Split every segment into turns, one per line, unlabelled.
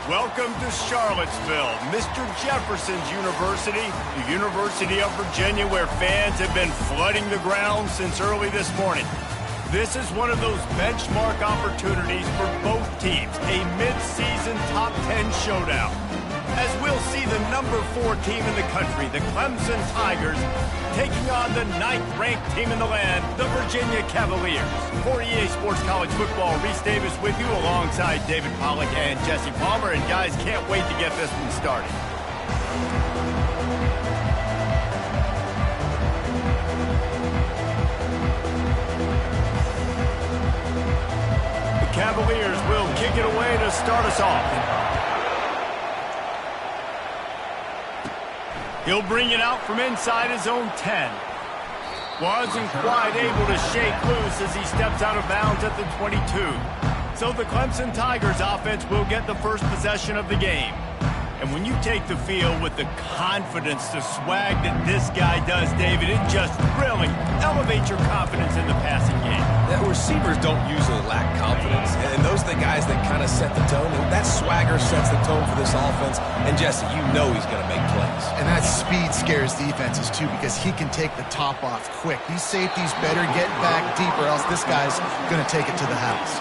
Welcome to Charlottesville, Mr. Jefferson's University, the University of Virginia, where fans have been flooding the ground since early this morning. This is one of those benchmark opportunities for both teams, a mid-season top 10 showdown. As we'll see the number 4 team in the country, the Clemson Tigers, taking on the 9th-ranked team in the land, the Virginia Cavaliers. For EA Sports College Football, Reese Davis with you alongside David Pollack and Jesse Palmer. And guys, can't wait to get this one started. The Cavaliers will kick it away to start us off. He'll bring it out from inside his own 10. Wasn't quite able to shake loose as he steps out of bounds at the 22. So the Clemson Tigers offense will get the first possession of the game. And when you take the field with the confidence, the swag that this guy does, David, it just really elevates your confidence in the passing game.
The receivers don't usually lack confidence, and those are the guys that kind of set the tone. And that swagger sets the tone for this offense, and Jesse, you know he's going to make plays.
And that speed scares defenses, too, because he can take the top off quick. These safeties better get back deep, or else this guy's going to take it to the house.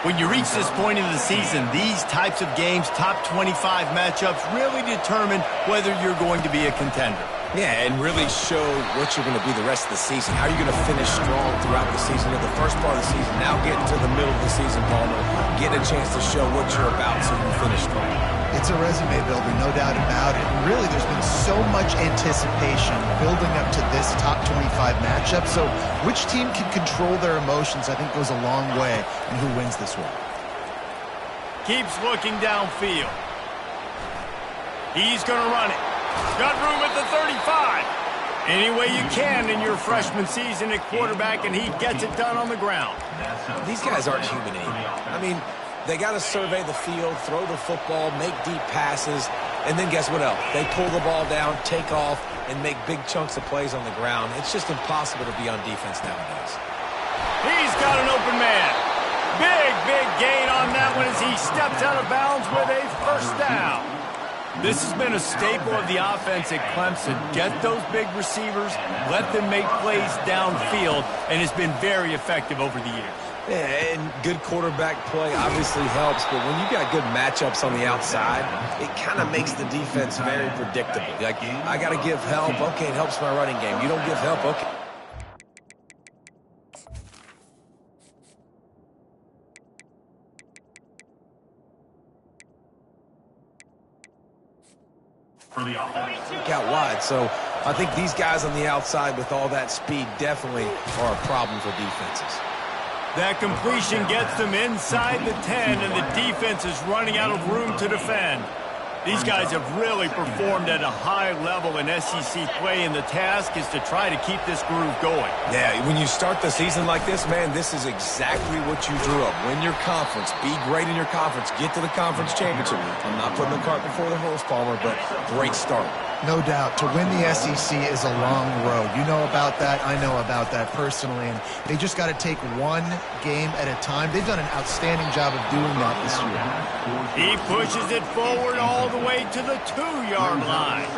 When you reach this point in the season, these types of games, top 25 matchups, really determine whether you're going to be a contender.
Yeah, and really show what you're going to be the rest of the season. How are you going to finish strong throughout the season, or the first part of the season, now getting to the middle of the season, Palmer, getting a chance to show what you're about so you can finish strong.
It's a resume builder, no doubt about it. And really, there's been so much anticipation building up to this top 25 matchup. So which team can control their emotions, I think, goes a long way in who wins this one.
Keeps looking downfield. He's going to run it. Got room at the 35. Any way you can in your freshman season at quarterback, and he gets it done on the ground.
These guys aren't human anymore. I mean, they got to survey the field, throw the football, make deep passes, and then guess what else? They pull the ball down, take off, and make big chunks of plays on the ground. It's just impossible to be on defense nowadays.
He's got an open man. Big gain on that one as he steps out of bounds with a first down. This has been a staple of the offense at Clemson. Get those big receivers, let them make plays downfield, and it's been very effective over the years.
Yeah, and good quarterback play obviously helps, but when you got good matchups on the outside, it kind of makes the defense very predictable. Like, I got to give help. Okay, it helps my running game. You don't give help, okay. Out wide, so I think these guys on the outside with all that speed definitely are a problem for defenses.
That completion gets them inside the 10, and the defense is running out of room to defend. These guys have really performed at a high level in SEC play, and the task is to try to keep this groove going.
Yeah, when you start the season like this, man, this is exactly what you drew up. Win your conference, be great in your conference, get to the conference championship. I'm not putting the cart before the horse, Palmer, but great start.
No doubt. To win the SEC is a long road. You know about that. I know about that personally. And they just got to take one game at a time. They've done an outstanding job of doing that this year.
He pushes it forward all the way to the 2-yard line.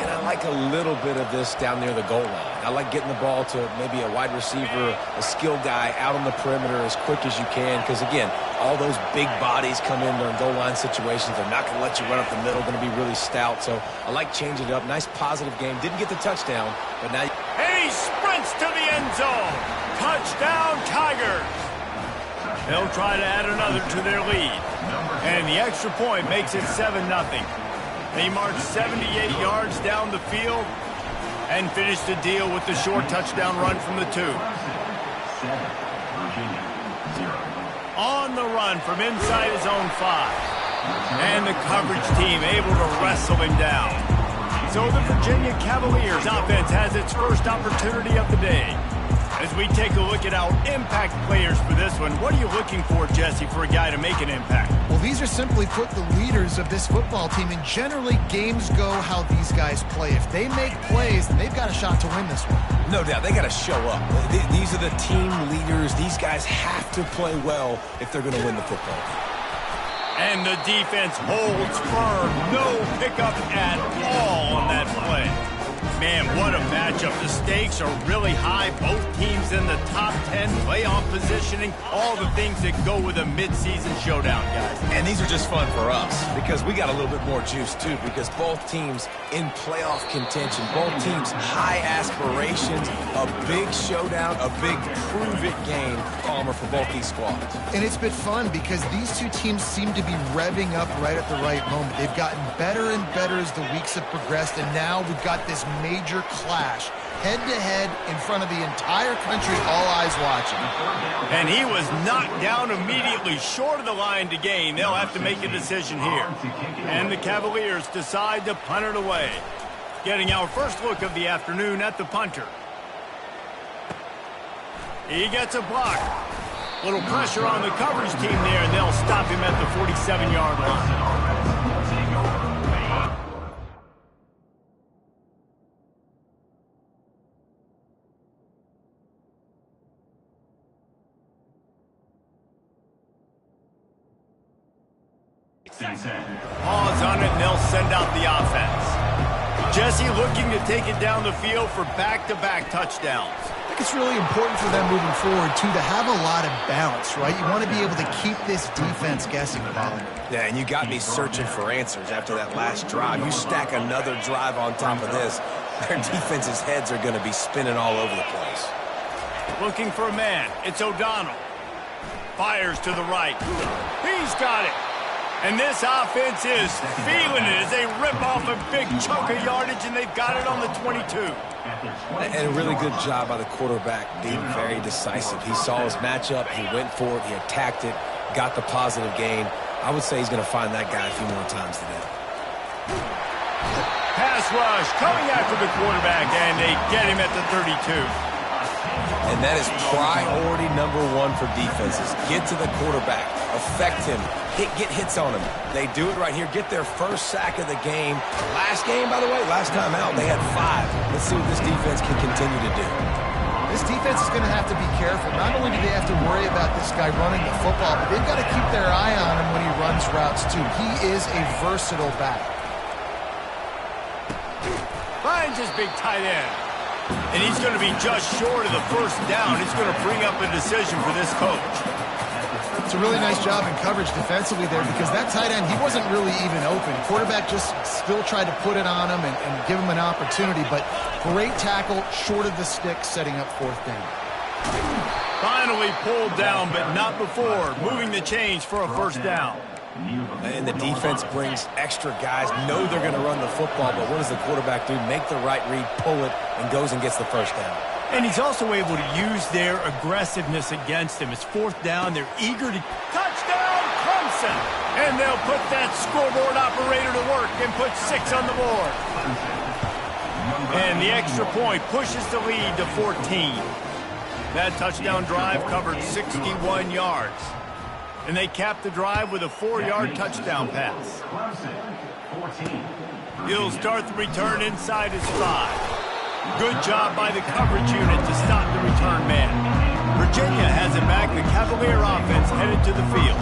And I like a little bit of this down near the goal line. I like getting the ball to maybe a wide receiver, a skilled guy out on the perimeter as quick as you can. Because, again, all those big bodies come in during goal line situations. They're not going to let you run up the middle. Going to be really stout. So I like changing it up. Nice positive game. Didn't get the touchdown, but now...
And he sprints to the end zone. Touchdown, Tigers. They'll try to add another to their lead. And the extra point makes it 7-0. They march 78 yards down the field and finish the deal with the short touchdown run from the 2. On the run from inside his own 5. And the coverage team able to wrestle him down. So the Virginia Cavaliers offense has its first opportunity of the day. As we take a look at our impact players for this one, what are you looking for, Jesse, for a guy to make an impact?
Well, these are simply put the leaders of this football team, and generally games go how these guys play. If they make plays, then they've got a shot to win this one.
No doubt, they got to show up. These are the team leaders. These guys have to play well if they're going to win the football game.
And the defense holds firm. No pickup at all on that play. Man, what a matchup. The stakes are really high. Both teams in the top 10, playoff positioning, all the things that go with a midseason showdown, guys.
And these are just fun for us because we got a little bit more juice, too, because both teams in playoff contention, both teams high aspirations, a big showdown, a big prove-it game, Palmer, for both these squads.
And it's been fun because these two teams seem to be revving up right at the right moment. They've gotten better and better as the weeks have progressed, and now we've got this major clash, head-to-head in front of the entire country, all eyes watching.
And he was knocked down immediately short of the line to gain. They'll have to make a decision here. And the Cavaliers decide to punt it away. Getting our first look of the afternoon at the punter. He gets a block. Little pressure on the coverage team there, and they'll stop him at the 47-yard line. Pause on it, and they'll send out the offense. Jesse looking to take it down the field for back-to-back touchdowns.
I think it's really important for them moving forward, too, to have a lot of bounce, right? You want to be able to keep this defense guessing, Colin.
Yeah, and you got me searching for answers after that last drive. You stack another drive on top of this, their defense's heads are going to be spinning all over the place.
Looking for a man. It's O'Donnell. Fires to the right. He's got it. And this offense is feeling it as they rip off a big chunk of yardage, and they've got it on the 22.
And a really good job by the quarterback being very decisive. He saw his matchup, he went for it, he attacked it, got the positive gain. I would say he's going to find that guy a few more times today.
Pass rush coming after the quarterback, and they get him at the 32.
And that is priority number one for defenses. Get to the quarterback, affect him, get hits on him. They do it right here, get their first sack of the game. Last game, by the way, last time out, they had 5. Let's see what this defense can continue to do.
This defense is going to have to be careful. Not only do they have to worry about this guy running the football, but they've got to keep their eye on him when he runs routes, too. He is a versatile back.
Finds his big tight end. And he's going to be just short of the first down. It's going to bring up a decision for this coach.
It's a really nice job in coverage defensively there because that tight end, he wasn't really even open. Quarterback just still tried to put it on him and give him an opportunity, but great tackle short of the stick, setting up fourth down.
Finally pulled down, but not before. Moving the chains for a first down.
And the defense brings extra guys, know they're going to run the football, but what does the quarterback do? Make the right read, pull it, and goes and gets the first down.
And he's also able to use their aggressiveness against him. It's fourth down. They're eager to... Touchdown, Clemson! And they'll put that scoreboard operator to work and put 6 on the board. And the extra point pushes the lead to 14. That touchdown drive covered 61 yards. And they capped the drive with a 4-yard touchdown pass. He'll start the return inside his 5. Good job by the coverage unit to stop the return man. Virginia has it back. The Cavalier offense headed to the field.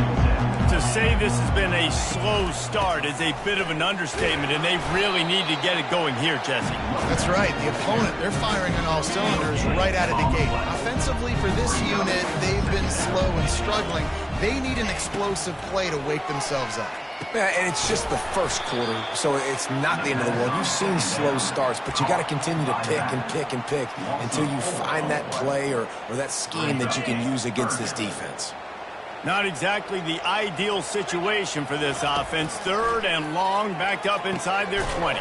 To say this has been a slow start is a bit of an understatement, and they really need to get it going here, Jesse.
That's right. The opponent, they're firing on all cylinders right out of the gate. Offensively, for this unit, they've been slow and struggling. They need an explosive play to wake themselves up.
Yeah, and it's just the first quarter, so it's not the end of the world. You've seen slow starts, but you got to continue to pick and pick and pick until you find that play or that scheme that you can use against this defense.
Not exactly the ideal situation for this offense. 3rd and long, backed up inside their 20.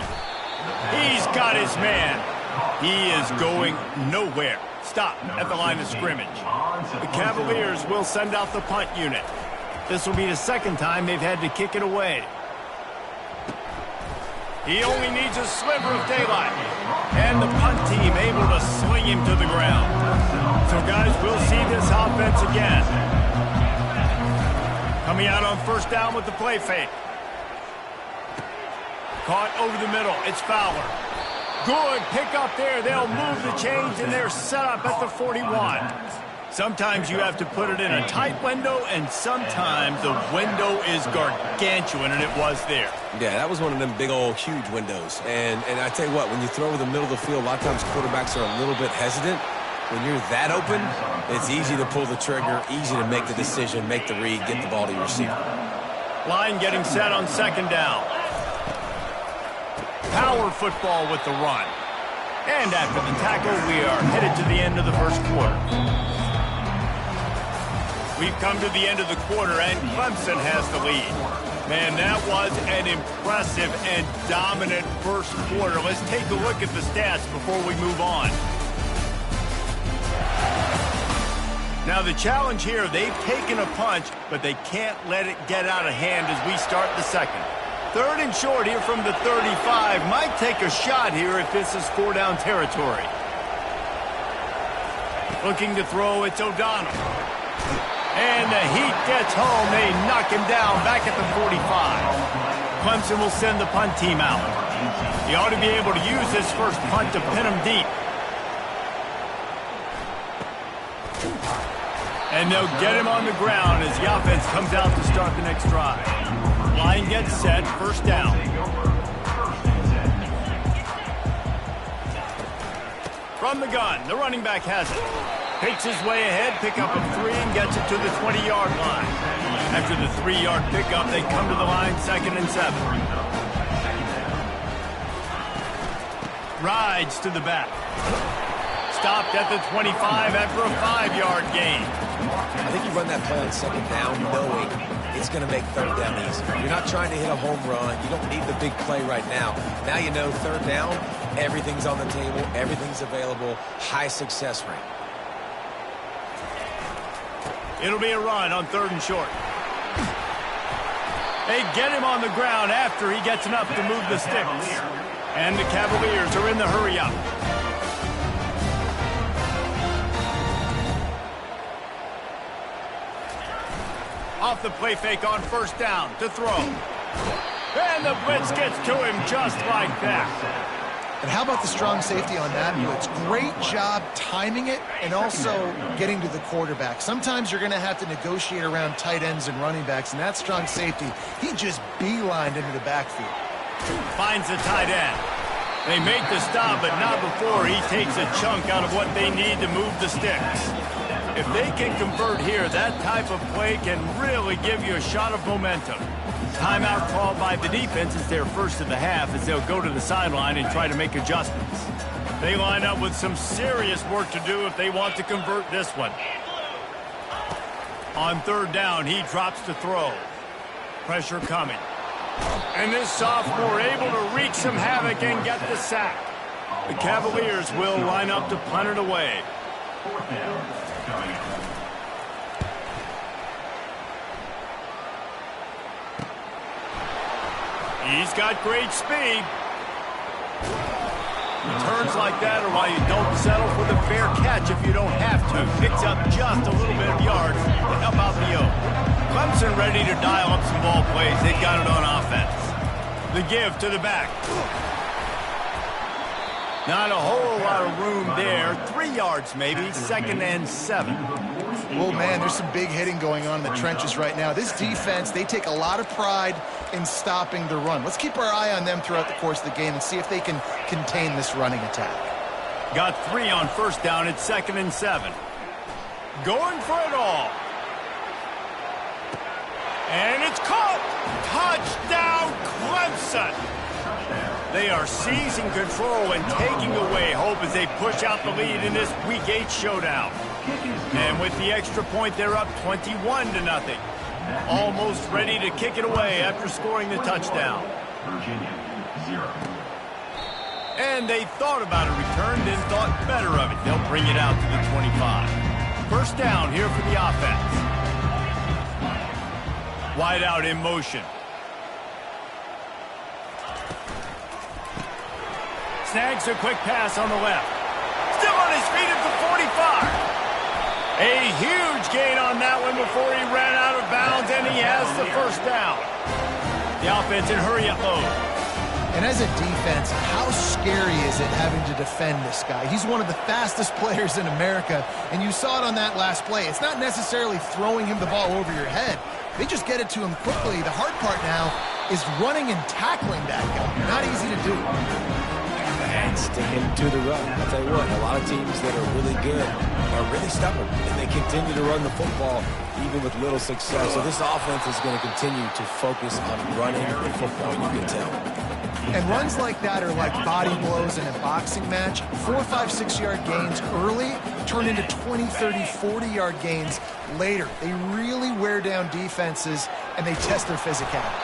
He's got his man. He is going nowhere. Stop at the line of scrimmage. The Cavaliers will send out the punt unit. This will be the second time they've had to kick it away. He only needs a sliver of daylight. And the punt team able to sling him to the ground. So, guys, we'll see this offense again. Coming out on first down with the play fake. Caught over the middle. It's Fowler. Good pick up there. They'll move the chains, and they're set up at the 41. Sometimes you have to put it in a tight window, and sometimes the window is gargantuan, and it was there.
Yeah, that was one of them big old huge windows. And I tell you what, when you throw over the middle of the field, a lot of times quarterbacks are a little bit hesitant. When you're that open, it's easy to pull the trigger, easy to make the decision, make the read, get the ball to your receiver.
Line getting set on second down. Power football with the run. And after the tackle, we are headed to the end of the first quarter. We've come to the end of the quarter, and Clemson has the lead. Man, that was an impressive and dominant first quarter. Let's take a look at the stats before we move on. Now, the challenge here, they've taken a punch, but they can't let it get out of hand as we start the second. Third and short here from the 35. Might take a shot here if this is four-down territory. Looking to throw, it's O'Donnell. And the heat gets home. They knock him down back at the 45. Clemson will send the punt team out. He ought to be able to use this first punt to pin him deep. And they'll get him on the ground as the offense comes out to start the next drive. Line gets set, first down. From the gun, the running back has it. Takes his way ahead, pick up of 3, and gets it to the 20-yard line. After the 3-yard pickup, they come to the line, 2nd and 7. Rides to the back. Stopped at the 25 after a 5-yard gain.
I think you run that play on second down knowing it's going to make third down easy. You're not trying to hit a home run. You don't need the big play right now. Now you know third down, everything's on the table, everything's available, high success rate.
It'll be a run on 3rd and short. They get him on the ground after he gets enough to move the sticks. And the Cavaliers are in the hurry-up. Off the play fake on first down to throw. And the blitz gets to him just like that.
And how about the strong safety on that blitz? Great job timing it and also getting to the quarterback. Sometimes you're going to have to negotiate around tight ends and running backs, and that strong safety, he just beelined into the backfield.
Finds the tight end. They make the stop, but not before he takes a chunk out of what they need to move the sticks. If they can convert here, that type of play can really give you a shot of momentum. Timeout called by the defense is their first of the half as they'll go to the sideline and try to make adjustments. They line up with some serious work to do if they want to convert this one. On 3rd down, he drops to throw. Pressure coming. And this sophomore able to wreak some havoc and get the sack. The Cavaliers will line up to punt it away.
4th down, coming.
He's got great speed. Turns like that are why you don't settle for the fair catch if you don't have to. Picks up just a little bit of yards to help out the O. Clemson ready to dial up some ball plays. They've got it on offense. The give to the back. Not a whole lot of room there. 3 yards maybe, 2nd and 7.
Well, man, there's some big hitting going on in the trenches right now. This defense, they take a lot of pride in stopping the run. Let's keep our eye on them throughout the course of the game and see if they can contain this running attack.
Got 3 on first down at 2nd and 7. Going for it all. And it's caught. Touchdown, Clemson. They are seizing control and taking away hope as they push out the lead in this Week 8 showdown. And with the extra point, they're up 21-0. Almost ready to kick it away after scoring the touchdown. And they thought about a return, then thought better of it. They'll bring it out to the 25. First down here for the offense. Wide out in motion. Snags a quick pass on the left. Still on his feet at the 45. A huge gain on that one before he ran out of bounds, and he has the first down. The offense in hurry-up mode.
And as a defense, how scary is it having to defend this guy? He's one of the fastest players in America, and you saw it on that last play. It's not necessarily throwing him the ball over your head. They just get it to him quickly. The hard part now is running and tackling that guy. Not easy to do.
And sticking to the run. I'll tell you what, a lot of teams that are really good are really stubborn, and they continue to run the football even with little success. So this offense is going to continue to focus on running the football, you can tell.
And runs like that are like body blows in a boxing match. 4, 5, 6-yard gains early turn into 20, 30, 40-yard gains later. They really wear down defenses, and they test their physicality.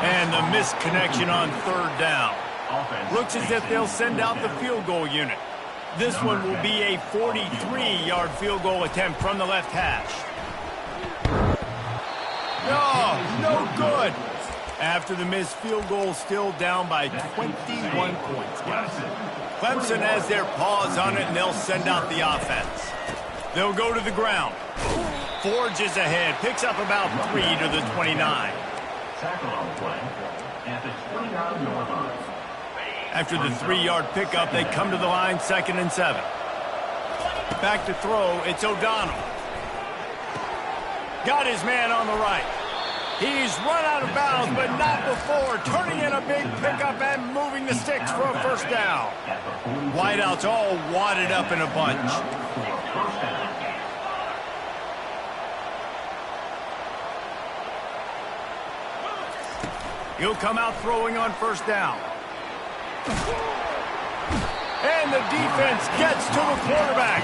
And the missed connection on third down. Looks as if they'll send out the field goal unit. This one will be a 43-yard field goal attempt from the left hash. No good. After the missed field goal, still down by 21 points, guys. Clemson has their paws on it, and they'll send out the offense. They'll go to the ground. Forges ahead, picks up about 3 to the 29.
Tackle on the play at the 29-yard line.
After the 3-yard pickup, they come to the line, 2nd and 7. Back to throw, it's O'Donnell. Got his man on the right. He's run out of bounds, but not before. Turning in a big pickup and moving the sticks for a first down. Wideouts all wadded up in a bunch. He'll come out throwing on first down. And the defense gets to the quarterback.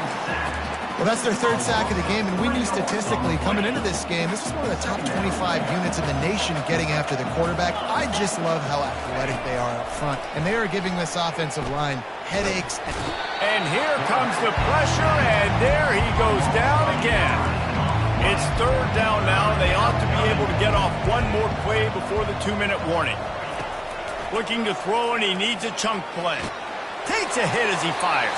Well, that's their 3rd sack of the game, and we knew statistically coming into this game, this is one of the top 25 units in the nation getting after the quarterback. I just love how athletic they are up front, and they are giving this offensive line headaches.
And here comes the pressure, and there he goes down again. It's 3rd down now. They ought to be able to get off one more play before the 2-minute warning. Looking to throw, and he needs a chunk play. Takes a hit as he fires.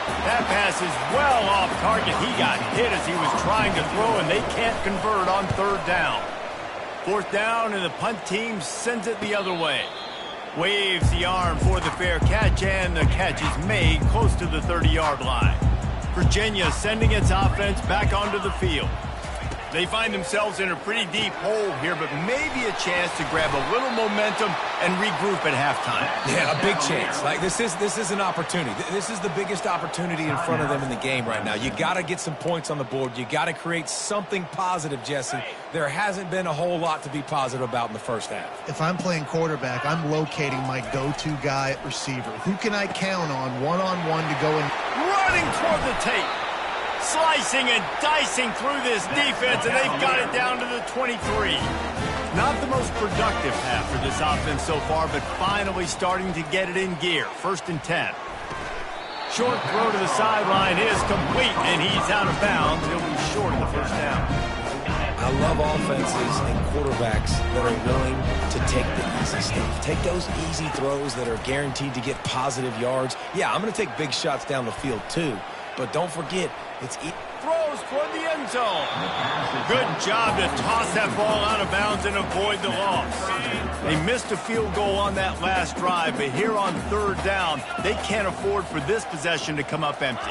That pass is well off target. He got hit as he was trying to throw, and they can't convert on 3rd down. 4th down, and the punt team sends it the other way. Waves the arm for the fair catch, and the catch is made close to the 30-yard line. Virginia sending its offense back onto the field. They find themselves in a pretty deep hole here, but maybe a chance to grab a little momentum and regroup at halftime.
Yeah, a big chance. Like this is an opportunity. This is the biggest opportunity in front of them in the game right now. You got to get some points on the board. You got to create something positive, Jesse. There hasn't been a whole lot to be positive about in the first half.
If I'm playing quarterback, I'm locating my go-to guy at receiver. Who can I count on one-on-one to go in?
Running toward the tape. Slicing and dicing through this defense, and they've got it down to the 23. Not the most productive half for this offense so far, but finally starting to get it in gear. 1st and 10. Short throw to the sideline is complete, and he's out of bounds. He'll be short of the first down.
I love offenses and quarterbacks that are willing to take the easy stuff. Take those easy throws that are guaranteed to get positive yards. Yeah, I'm going to take big shots down the field too, but don't forget, it's
throws toward the end zone. Good job to toss that ball out of bounds and avoid the loss. They missed a field goal on that last drive, but here on 3rd down, they can't afford for this possession to come up empty.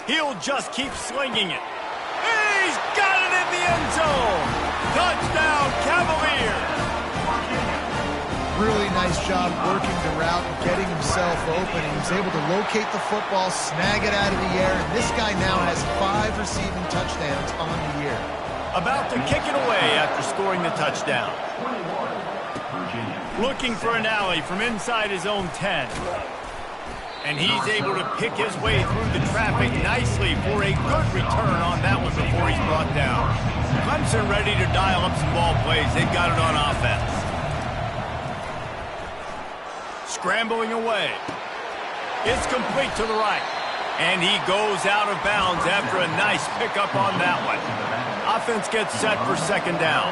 He'll just keep slinging it. He's got it in the end zone. Touchdown, Cavaliers.
Really nice job working the route and getting himself open. He was able to locate the football, snag it out of the air, and this guy now has 5 receiving touchdowns on the year.
About to kick it away after scoring the touchdown. Looking for an alley from inside his own 10. And he's able to pick his way through the traffic nicely for a good return on that one before he's brought down. Clemson ready to dial up some ball plays. They've got it on offense. Scrambling away. It's complete to the right. And he goes out of bounds after a nice pickup on that one. Offense gets set for 2nd down.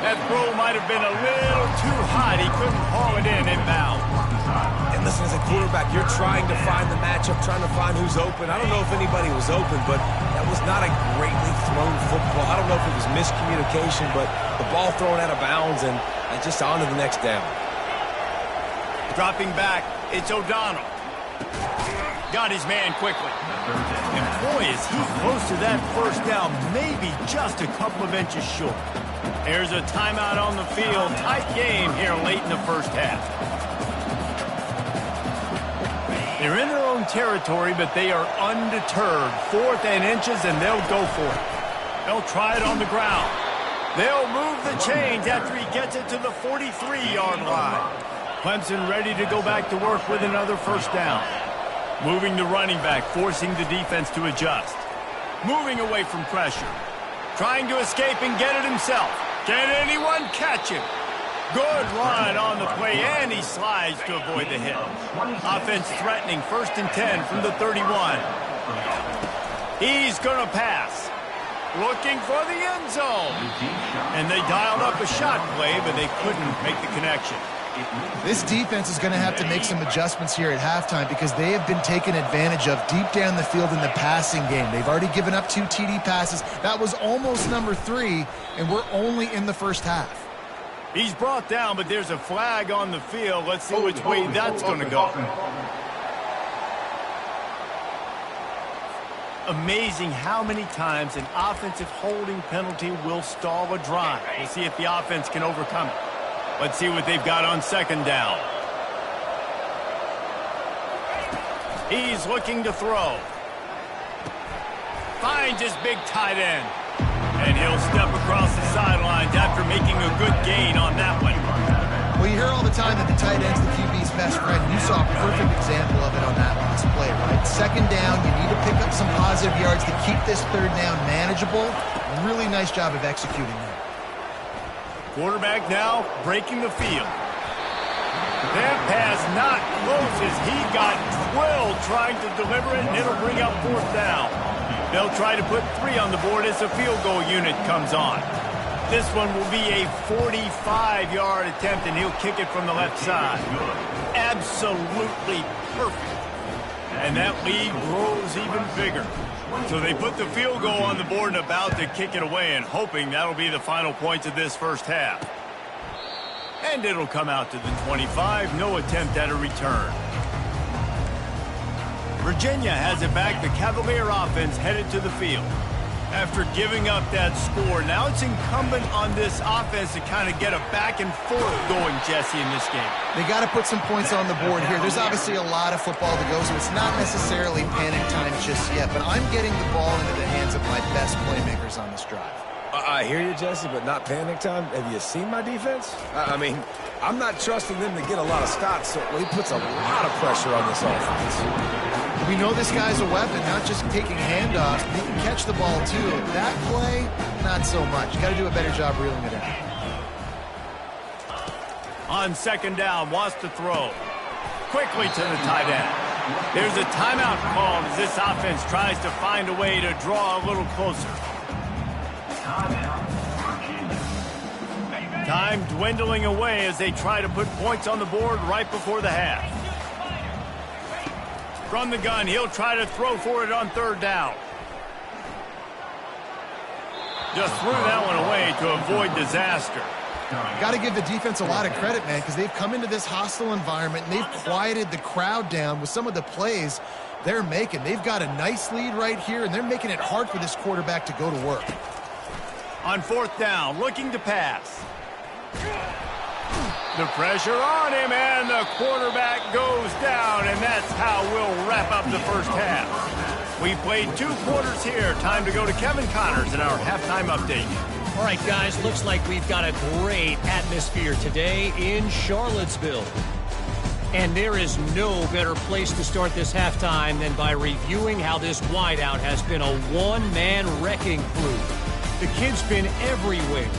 That throw might have been a little too hot. He couldn't haul it in inbound.
And listen, as a quarterback, you're trying to find the matchup, trying to find who's open. I don't know if anybody was open, but that was not a greatly thrown football. I don't know if it was miscommunication, but the ball thrown out of bounds and just on to the next down.
Dropping back, it's O'Donnell. Got his man quickly. And boy, is he close to that first down, maybe just a couple of inches short. There's a timeout on the field. Tight game here late in the first half. They're in their own territory, but they are undeterred. 4th and inches, and they'll go for it. They'll try it on the ground. They'll move the chains after he gets it to the 43-yard line. Clemson ready to go back to work with another first down. Moving the running back, forcing the defense to adjust. Moving away from pressure. Trying to escape and get it himself. Can anyone catch him? Good run on the play, and he slides to avoid the hit. Offense threatening, 1st and 10 from the 31. He's going to pass. Looking for the end zone. And they dialed up a shot play, but they couldn't make the connection.
This defense is going to have to make some adjustments here at halftime because they have been taken advantage of deep down the field in the passing game. They've already given up 2 TD passes. That was almost number 3, and we're only in the first half.
He's brought down, but there's a flag on the field. Let's see which way that's going to go. Amazing how many times an offensive holding penalty will stall a drive. We'll see if the offense can overcome it. Let's see what they've got on 2nd down. He's looking to throw. Finds his big tight end. And he'll step across the sidelines after making a good gain on that one.
Well, you hear all the time that the tight end's the QB's best friend. You saw a perfect example of it on that last play, right? 2nd down, you need to pick up some positive yards to keep this 3rd down manageable. Really nice job of executing that.
Quarterback now breaking the field. That pass not close as he got drilled trying to deliver it, and it'll bring up 4th down. They'll try to put 3 on the board as the field goal unit comes on. This one will be a 45-yard attempt, and he'll kick it from the left side. Absolutely perfect. And that lead grows even bigger. So they put the field goal on the board and about to kick it away, and hoping that'll be the final points of this first half. And it'll come out to the 25. No attempt at a return. Virginia has it back. The Cavalier offense headed to the field. After giving up that score, now it's incumbent on this offense to kind of get a back and forth going, Jesse, in this game.
They got to put some points on the board here. There's obviously a lot of football to go, so it's not necessarily panic time just yet, but I'm getting the ball into the hands of my best playmakers on this drive.
I hear you, Jesse, but not panic time. Have you seen my defense? I mean, I'm not trusting them to get a lot of stops, so he puts a lot of pressure on this offense.
We know this guy's a weapon, not just taking handoffs. He can catch the ball, too. That play, not so much. You got to do a better job reeling it in.
On 2nd down, wants to throw. Quickly to the tight end. There's a timeout called as this offense tries to find a way to draw a little closer. Time dwindling away as they try to put points on the board right before the half. From the gun, he'll try to throw for it on 3rd down. Just threw that one away to avoid disaster.
Got to give the defense a lot of credit, man, because they've come into this hostile environment and they've quieted the crowd down with some of the plays they're making. They've got a nice lead right here, and they're making it hard for this quarterback to go to work.
On 4th down, looking to pass. The pressure on him, and the quarterback goes down, and that's how we'll wrap up the first half. We played 2 quarters here. Time to go to Kevin Connors in our halftime update.
All right, guys, looks like we've got a great atmosphere today in Charlottesville. And there is no better place to start this halftime than by reviewing how this wideout has been a one-man wrecking crew. The kid's been everywhere.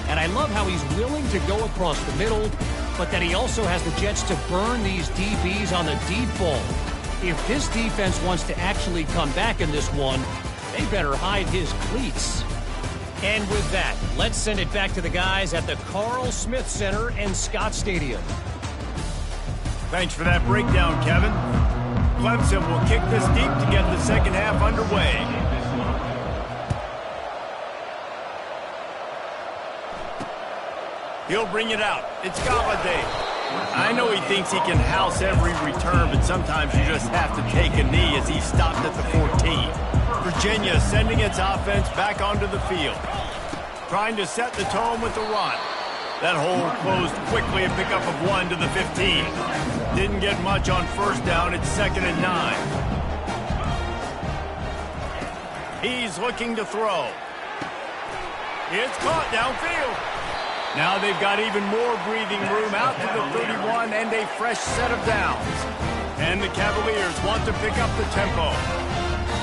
And I love how he's willing to go across the middle, but that he also has the jets to burn these DBs on the deep ball. If this defense wants to actually come back in this one, they better hide his cleats. And with that, let's send it back to the guys at the Carl Smith Center and Scott Stadium.
Thanks for that breakdown, Kevin. Clemson will kick this deep to get the second half underway. He'll bring it out. It's Galladay. I know he thinks he can house every return, but sometimes you just have to take a knee as he stopped at the 14. Virginia sending its offense back onto the field. Trying to set the tone with the run. That hole closed quickly, a pickup of 1 to the 15. Didn't get much on first down. It's 2nd and 9. He's looking to throw. It's caught downfield. Now they've got even more breathing room out to the 31 and a fresh set of downs. And the Cavaliers want to pick up the tempo.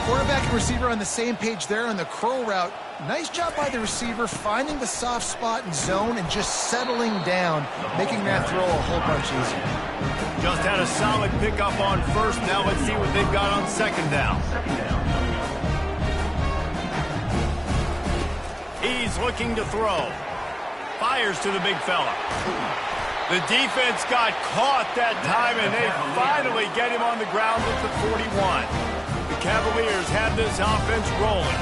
Quarterback and receiver on the same page there on the curl route. Nice job by the receiver finding the soft spot and zone and just settling down, making that throw a whole bunch easier.
Just had a solid pickup on first. Now let's see what they've got on 2nd down. He's looking to throw. Fires to the big fella. The defense got caught that time, and they finally get him on the ground at the 41. The Cavaliers have this offense rolling.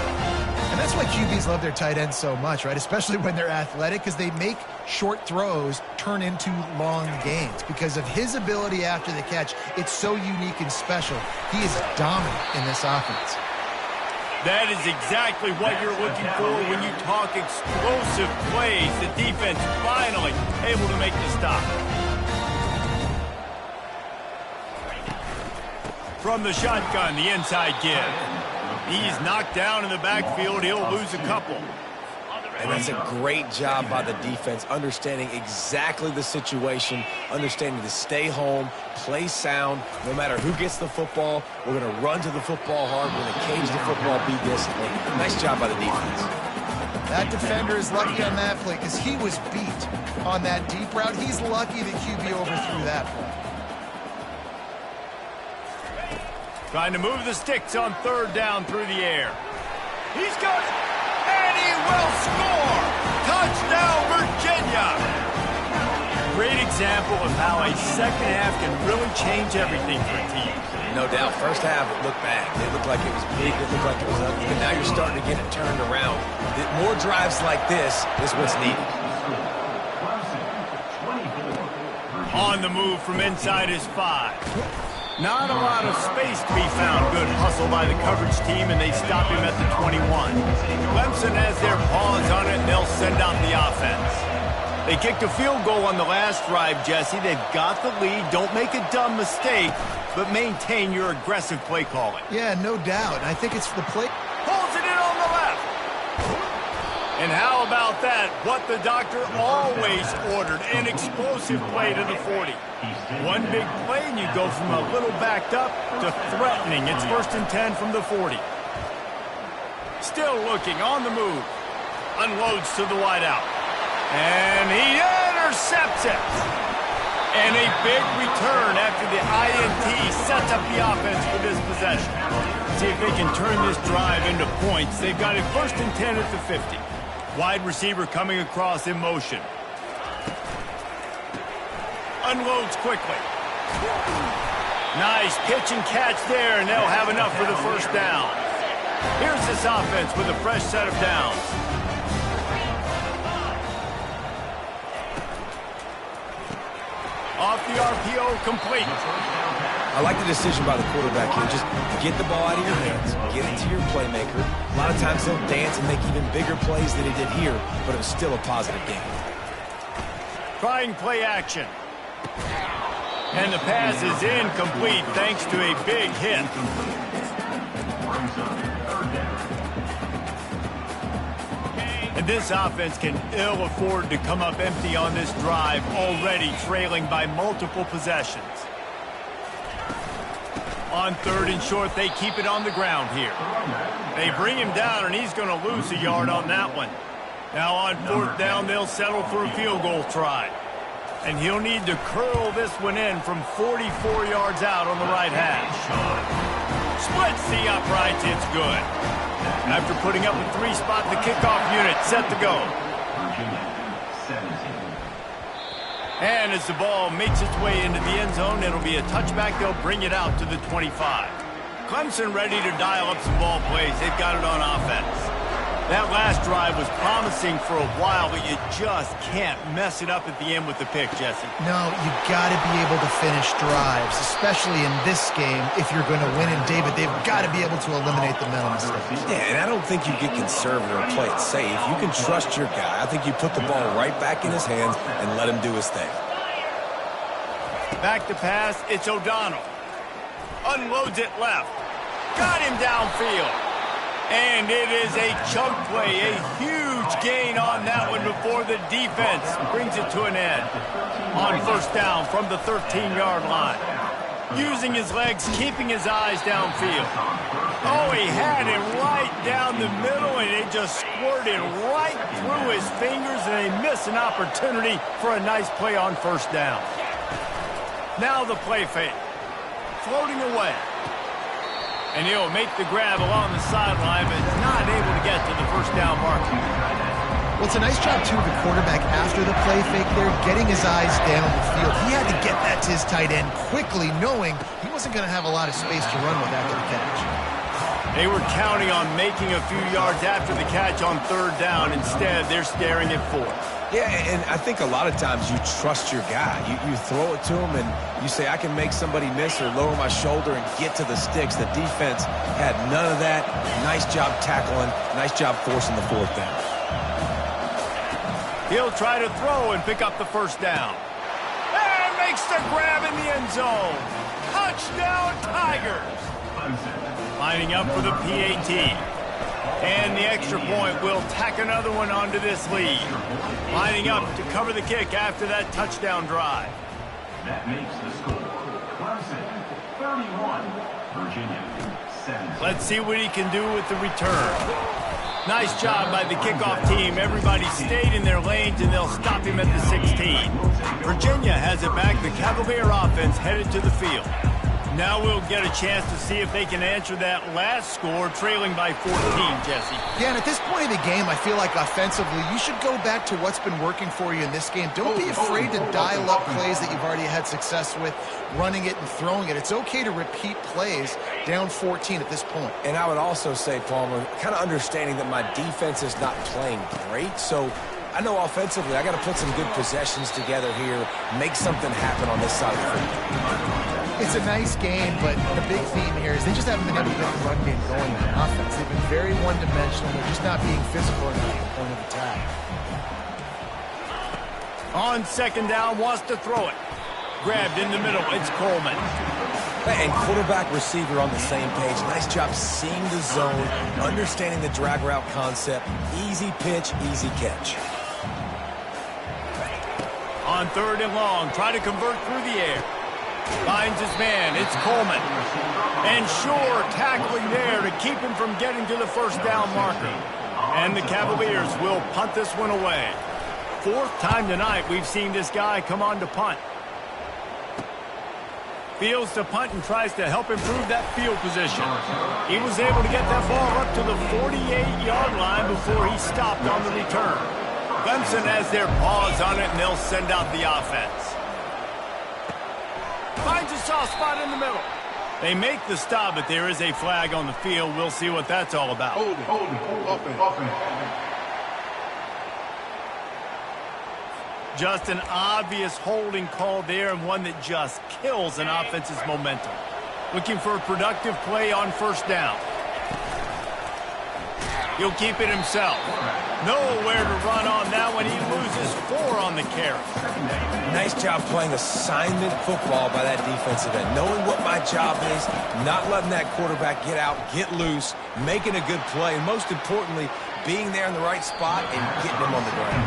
And that's why QBs love their tight ends so much, right? Especially when they're athletic, because they make short throws turn into long gains. Because of his ability after the catch, it's so unique and special. He is dominant in this offense.
That is exactly what you're looking for when you talk explosive plays. The defense finally able to make the stop. From the shotgun, the inside give. He's knocked down in the backfield. He'll lose a couple.
And that's a great job by the defense, understanding exactly the situation, understanding to stay home, play sound. No matter who gets the football, we're going to run to the football hard. We're going to cage the football, be disciplined. Nice job by the defense.
That defender is lucky on that play because he was beat on that deep route. He's lucky the QB overthrew that play.
Trying to move the sticks on 3rd down through the air. He's got it. And he will score! Touchdown, Virginia! Great example of how a second half can really change everything for teams.
No doubt. First half, it looked bad. It looked like it was big. It looked like it was ugly. But now you're starting to get it turned around. More drives like this is what's needed.
On the move from inside his 5. Not a lot of space to be found. Good hustle by the coverage team, and they stop him at the 21. Clemson has their paws on it, and they'll send out the offense. They kicked a field goal on the last drive, Jesse. They've got the lead. Don't make a dumb mistake, but maintain your aggressive play calling.
Yeah, no doubt. I think it's the play.
Pulls it in on the left. And how about that? What the doctor always ordered, an explosive play to the 40. One big play, and you go from a little backed up to threatening. It's 1st and 10 from the 40. Still looking, on the move. Unloads to the wideout. And he intercepts it. And a big return after the INT sets up the offense for this possession. See if they can turn this drive into points. They've got it 1st and 10 at the 50. Wide receiver coming across in motion. Unloads quickly. Nice pitch and catch there, and they'll have enough for the 1st down. Here's this offense with a fresh set of downs. Off the RPO, complete.
I like the decision by the quarterback here. Just get the ball out of your hands, get it to your playmaker. A lot of times they'll dance and make even bigger plays than he did here, but it was still a positive game.
Trying play action. And the pass is incomplete thanks to a big hit. And this offense can ill afford to come up empty on this drive, already trailing by multiple possessions. On 3rd and short, they keep it on the ground here. They bring him down, and he's going to lose a yard on that one. Now on 4th down, they'll settle for a field goal try. And he'll need to curl this one in from 44 yards out on the right hash. Splits the uprights, it's good. After putting up a 3-spot, the kickoff unit set to go. And as the ball makes its way into the end zone, it'll be a touchback. They'll bring it out to the 25. Clemson ready to dial up some ball plays. They've got it on offense. That last drive was promising for a while, but you just can't mess it up at the end with the pick, Jesse.
No, you got to be able to finish drives, especially in this game if you're going to win. And, David, they've got to be able to eliminate the mental mistakes.
Yeah, and I don't think you get conservative or play it safe. You can trust your guy. I think you put the ball right back in his hands and let him do his thing.
Back to pass, it's O'Donnell. Unloads it left. Got him downfield. And it is a chunk play, a huge gain on that one before the defense brings it to an end. On first down from the 13-yard line. Using his legs, keeping his eyes downfield. Oh, he had it right down the middle, and it just squirted right through his fingers, and they miss an opportunity for a nice play on first down. Now the play fake. Floating away. And he'll make the grab along the sideline, but not able to get to the first down marker.
Well, it's a nice job, too, of the quarterback after the play fake there, getting his eyes down the field. He had to get that to his tight end quickly, knowing he wasn't going to have a lot of space to run with after the catch.
They were counting on making a few yards after the catch on third down. Instead, they're staring at fourth.
Yeah, and I think a lot of times you trust your guy. You throw it to him, and you say, I can make somebody miss or lower my shoulder and get to the sticks. The defense had none of that. Nice job tackling. Nice job forcing the fourth down.
He'll try to throw and pick up the first down. And makes the grab in the end zone. Touchdown, Tigers. Lining up for the PAT. And the extra point will tack another one onto this lead. Lining up to cover the kick after that touchdown drive.
That makes the score. Clemson 31, Virginia 17.
Let's see what he can do with the return. Nice job by the kickoff team. Everybody stayed in their lanes, and they'll stop him at the 16. Virginia has it back. The Cavalier offense headed to the field. Now we'll get a chance to see if they can answer that last score, trailing by 14, Jesse.
Yeah, and at this point of the game, I feel like offensively, you should go back to what's been working for you in this game. Don't be afraid to dial up plays that you've already had success with, running it and throwing it. It's okay to repeat plays down 14 at this point.
And I would also say, Palmer, kind of understanding that my defense is not playing great, so I know offensively I got to put some good possessions together here, make something happen on this side of the field.
It's a nice game, but the big theme here is they just haven't been able to get the run game going in offense. They've been very one-dimensional. They're just not being physical enough at the point of attack.
On second down, wants to throw it. Grabbed in the middle. It's Coleman.
And quarterback receiver on the same page. Nice job seeing the zone, understanding the drag route concept. Easy pitch, easy catch.
On third and long, try to convert through the air. Finds his man. It's Coleman. And sure, tackling there to keep him from getting to the first down marker. And the Cavaliers will punt this one away. Fourth time tonight we've seen this guy come on to punt. Fields to punt and tries to help improve that field position. He was able to get that ball up to the 48-yard line before he stopped on the return. Clemson has their paws on it, and they'll send out the offense. Finds a soft spot in the middle. They make the stop, but there is a flag on the field. We'll see what that's all about.
Hold it.
Just an obvious holding call there, and one that just kills an offense's momentum. Looking for a productive play on first down. He'll keep it himself. Nowhere to run on that one. He loses 4 on the carry.
Nice job playing assignment football by that defensive end. Knowing what my job is, not letting that quarterback get out, get loose, making a good play, and most importantly, being there in the right spot and getting him on the ground.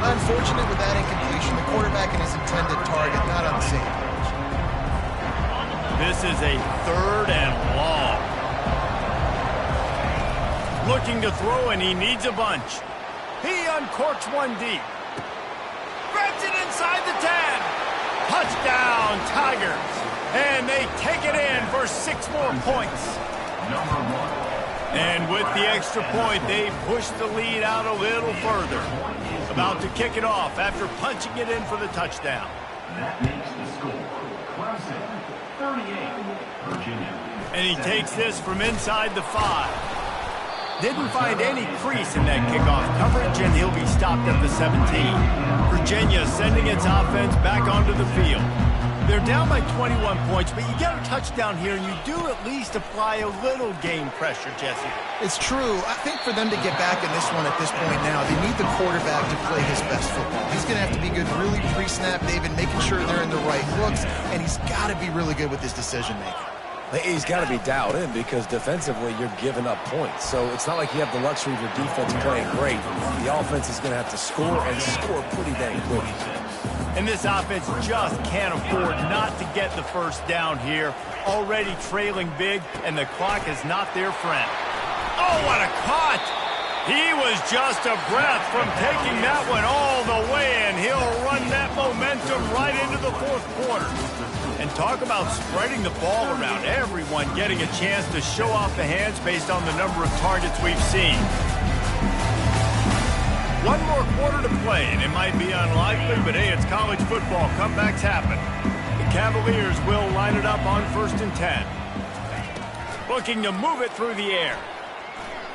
Unfortunate with that incompletion, the quarterback and his intended target not on the same page.
This is a third and long. Looking to throw, and he needs a bunch. He uncorks one deep. Grabs it inside the 10. Touchdown, Tigers. And they take it in for 6 more points. And with the extra point, they push the lead out a little further. About to kick it off after punching it in for the touchdown.
That makes the score. Clemson 38, Virginia.
And he takes this from inside the 5. Didn't find any crease in that kickoff coverage, and he'll be stopped at the 17. Virginia sending its offense back onto the field. They're down by 21 points, but you get a touchdown here, and you do at least apply a little game pressure, Jesse.
It's true. I think for them to get back in this one at this point now, they need the quarterback to play his best football. He's going to have to be good really pre-snap, David, making sure they're in the right looks, and he's got to be really good with his decision-making.
He's got to be dialed in because defensively you're giving up points. So it's not like you have the luxury of your defense playing great. The offense is going to have to score and score pretty dang quick.
And this offense just can't afford not to get the first down here. Already trailing big, and the clock is not their friend. Oh, what a cut! He was just a breath from taking that one all the way, and he'll run that momentum right into the fourth quarter. And talk about spreading the ball around. Everyone getting a chance to show off the hands based on the number of targets we've seen. One more quarter to play, and it might be unlikely, but hey, it's college football. Comebacks happen. The Cavaliers will line it up on 1st and 10. Looking to move it through the air.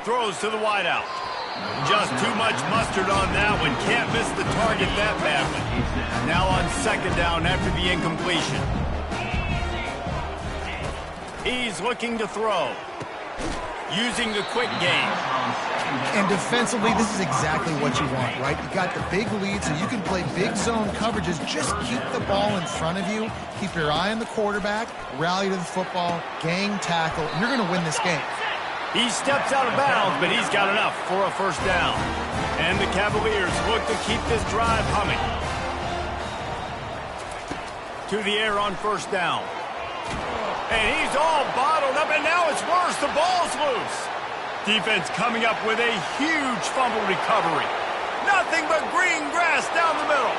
Throws to the wideout. Just too much mustard on that one. Can't miss the target that badly. Now on 2nd down after the incompletion. He's looking to throw. Using the quick game.
And defensively, this is exactly what you want, right? You got the big lead, so you can play big zone coverages. Just keep the ball in front of you. Keep your eye on the quarterback. Rally to the football. Gang tackle. And you're going to win this game.
He steps out of bounds, but he's got enough for a first down. And the Cavaliers look to keep this drive humming. To the air on 1st down. And he's all bottled up, and now it's worse. The ball's loose. Defense coming up with a huge fumble recovery. Nothing but green grass down the middle.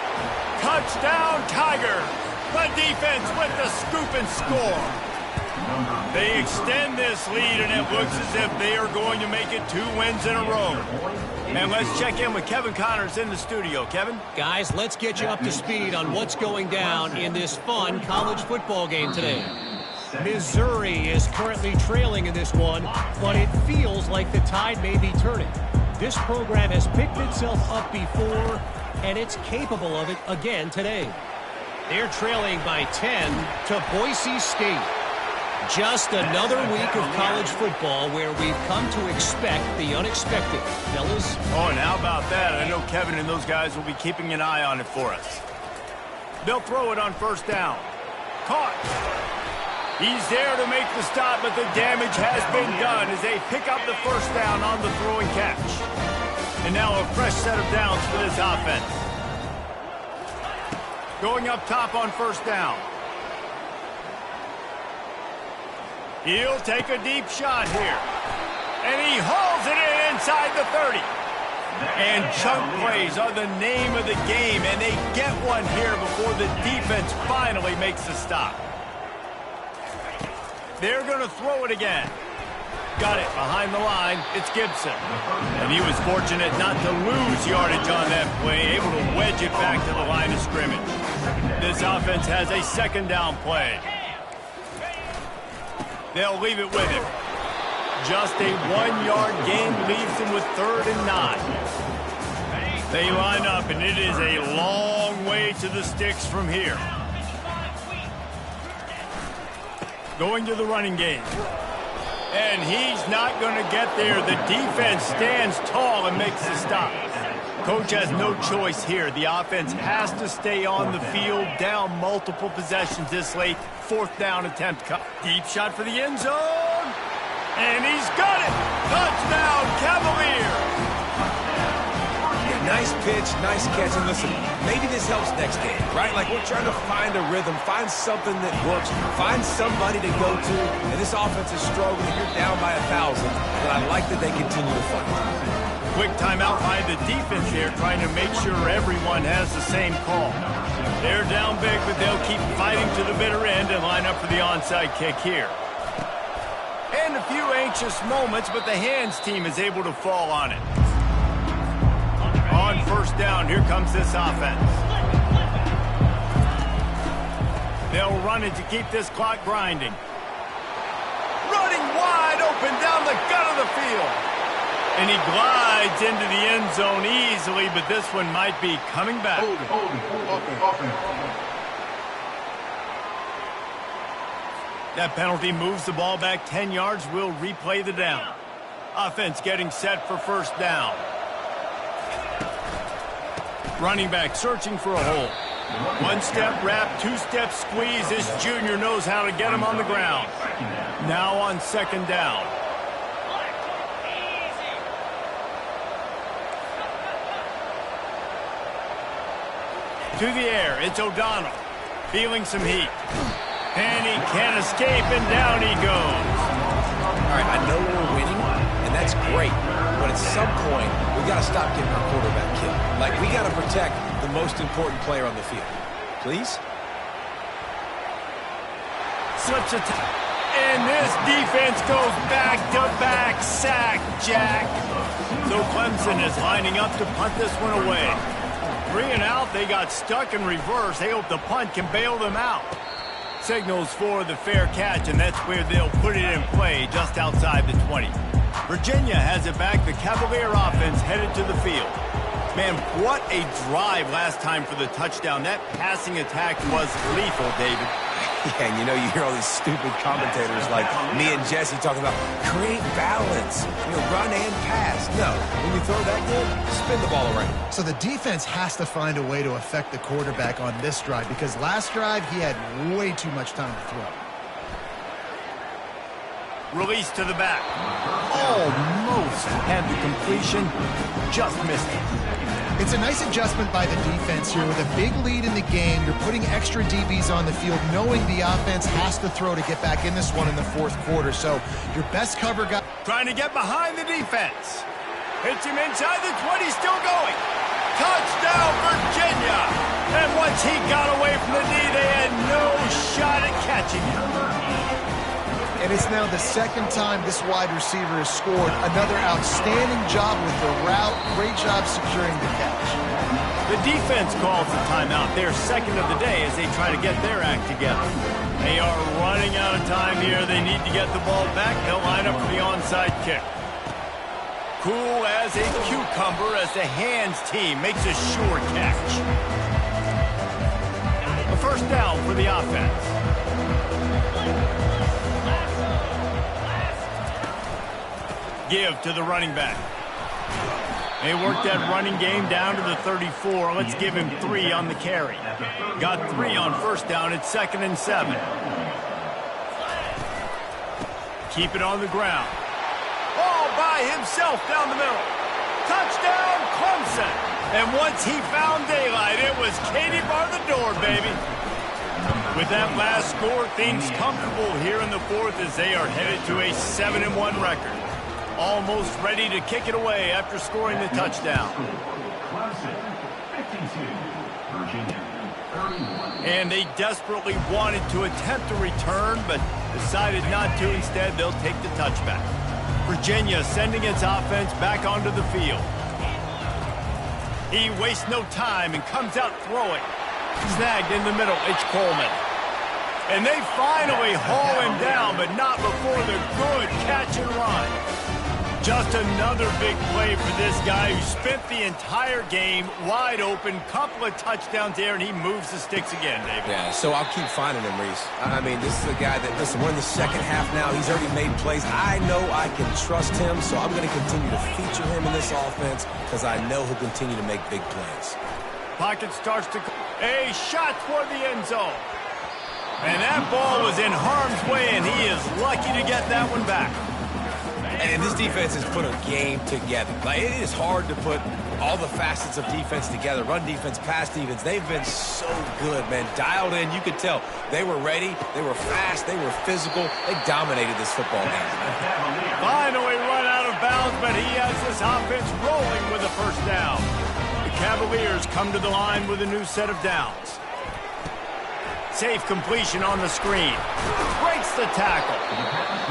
Touchdown, Tiger. The defense with the scoop and score. They extend this lead, and it looks as if they are going to make it 2 wins in a row. And let's check in with Kevin Connors in the studio. Kevin?
Guys, let's get you up to speed on what's going down in this fun college football game today. Missouri is currently trailing in this one, but it feels like the tide may be turning. This program has picked itself up before, and it's capable of it again today. They're trailing by 10 to Boise State. Just another week of college football where we've come to expect the unexpected. Fellas?
Oh, and how about that? I know Kevin and those guys will be keeping an eye on it for us. They'll throw it on 1st down. Caught. He's there to make the stop, but the damage has been done as they pick up the first down on the throw and catch. And now a fresh set of downs for this offense. Going up top on 1st down. He'll take a deep shot here. And he hauls it in inside the 30. And chunk plays are the name of the game, and they get one here before the defense finally makes the stop. They're going to throw it again. Got it behind the line. It's Gibson. And he was fortunate not to lose yardage on that play, able to wedge it back to the line of scrimmage. This offense has a 2nd down play. They'll leave it with him. Just a 1-yard gain leaves him with 3rd and 9. They line up, and it is a long way to the sticks from here. Going to the running game. And he's not going to get there. The defense stands tall and makes the stop. Coach has no choice here. The offense has to stay on the field, down multiple possessions this late. 4th down attempt. Deep shot for the end zone. And he's got it. Touchdown, Cavaliers.
Nice pitch, nice catch, and listen, maybe this helps next game, right? Like we're trying to find a rhythm, find something that works, find somebody to go to, and this offense is struggling. You're down by 1,000, but I like that they continue to fight.
Quick timeout by the defense here, trying to make sure everyone has the same call. They're down big, but they'll keep fighting to the bitter end and line up for the onside kick here. And a few anxious moments, but the hands team is able to fall on it. On 1st down, here comes this offense. They'll run it to keep this clock grinding. Running wide open down the gut of the field. And he glides into the end zone easily, but this one might be coming back. That penalty moves the ball back 10 yards. We'll replay the down. Offense getting set for first down. Running back searching for a hole. One-step wrap, two-step squeeze. This junior knows how to get him on the ground. Now on second down. To the air, it's O'Donnell. Feeling some heat. And he can't escape, and down he goes.
All right, I know we're winning, and that's great. But at some point, we got to stop getting our quarterback killed. Like, we got to protect the most important player on the field. Please?
Slips it. And this defense goes back-to-back sack, Jack. So Clemson is lining up to punt this one away. 3 and out, they got stuck in reverse. They hope the punt can bail them out. Signals for the fair catch, and that's where they'll put it in play, just outside the 20. Virginia has it back. The Cavalier offense headed to the field. Man, what a drive last time for the touchdown. That passing attack was lethal, David.
Yeah, and you know, you hear all these stupid commentators like me and Jesse talking about create balance, run and pass. No, when you throw that good, spin the ball around.
So the defense has to find a way to affect the quarterback on this drive because last drive he had way too much time to throw.
Release to the back. Almost had the completion. Just missed it.
It's a nice adjustment by the defense here. With a big lead in the game, you're putting extra DBs on the field, knowing the offense has to throw to get back in this one in the fourth quarter. So your best cover guy...
Trying to get behind the defense. Hits him inside the 20, still going. Touchdown, Virginia. And once he got away from the D, they had no shot at catching him.
And it's now the second time this wide receiver has scored. Another outstanding job with the route. Great job securing the catch.
The defense calls the timeout. Their second of the day as they try to get their act together. They are running out of time here. They need to get the ball back. They'll line up for the onside kick. Cool as a cucumber as the hands team makes a sure catch. A first down for the offense. Give to the running back. They worked that running game down to the 34. Let's give him 3 on the carry. Got 3 on first down. It's 2nd and 7. Keep it on the ground. All by himself down the middle. Touchdown, Clemson. And once he found daylight, it was Katie bar the door, baby. With that last score, things comfortable here in the fourth as they are headed to a 7-1 record. Almost ready to kick it away after scoring the touchdown. And they desperately wanted to attempt a return, but decided not to. Instead, they'll take the touchback. Virginia sending its offense back onto the field. He wastes no time and comes out throwing. Snagged in the middle, it's Coleman. And they finally haul him down, but not before the good catch and run. Just another big play for this guy who spent the entire game wide open, couple of touchdowns there, and he moves the sticks again, David.
Yeah, so I'll keep finding him, Reese. I mean, this is a guy that, listen, we're in the second half now. He's already made plays. I know I can trust him, so I'm going to continue to feature him in this offense because I know he'll continue to make big plays.
Pocket starts to... A shot toward the end zone. And that ball was in harm's way, and he is lucky to get that one back.
And this defense has put a game together. Like, it is hard to put all the facets of defense together. Run defense, pass defense. They've been so good, man. Dialed in. You could tell they were ready. They were fast. They were physical. They dominated this football game.
Finally run out of bounds, but he has this offense rolling with a first down. The Cavaliers come to the line with a new set of downs. Safe completion on the screen. Breaks the tackle.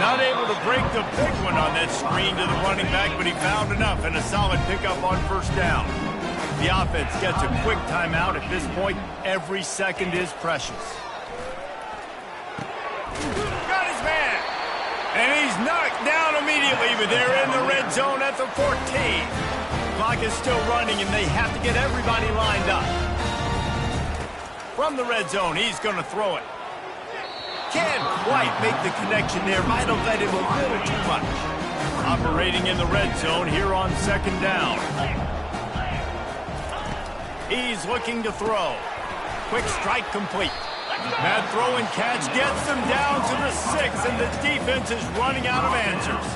Not able to break the big one on that screen to the running back, but he found enough and a solid pickup on first down. The offense gets a quick timeout. At this point, every second is precious. Got his man. And he's knocked down immediately, but they're in the red zone at the 14. Clock is still running, and they have to get everybody lined up. From the red zone, he's going to throw it. Can't quite make the connection there. Might have led him a little too much. Operating in the red zone here on second down. He's looking to throw. Quick strike complete. That throw and catch gets them down to the 6, and the defense is running out of answers.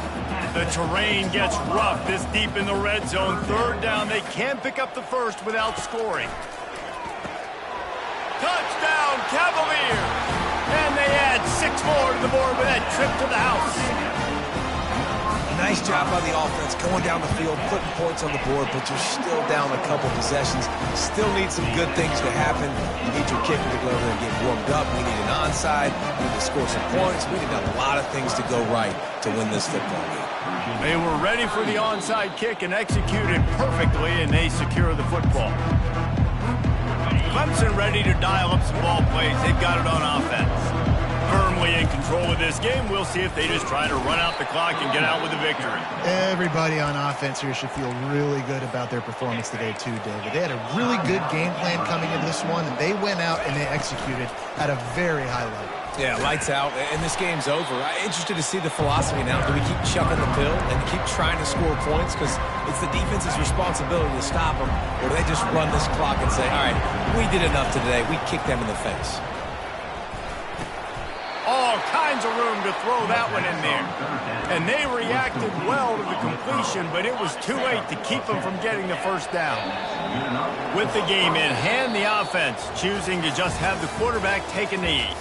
The terrain gets rough this deep in the red zone. Third down, they can't pick up the first without scoring. Touchdown, Cavaliers! And they add 6 more to the board with that trip to the house.
Nice job by the offense going down the field, putting points on the board, but you're still down a couple possessions. Still need some good things to happen. You need your kicker to go over there and get warmed up. We need an onside. We need to score some points. We need a lot of things to go right to win this football game.
They were ready for the onside kick and executed perfectly, and they secure the football. Clemson ready to dial up some ball plays. They've got it on offense. Firmly in control of this game. We'll see if they just try to run out the clock and get out with a victory.
Everybody on offense here should feel really good about their performance today too, David. They had a really good game plan coming into this one, and they went out and they executed at a very high level.
Yeah, lights out, and this game's over. I'm interested to see the philosophy now. Do we keep chucking the pill and keep trying to score points? Because it's the defense's responsibility to stop them. Or do they just run this clock and say, all right, we did enough today. We kicked them in the face.
All kinds of room to throw that one in there. And they reacted well to the completion, but it was too late to keep them from getting the first down. With the game in hand, the offense choosing to just have the quarterback take a knee.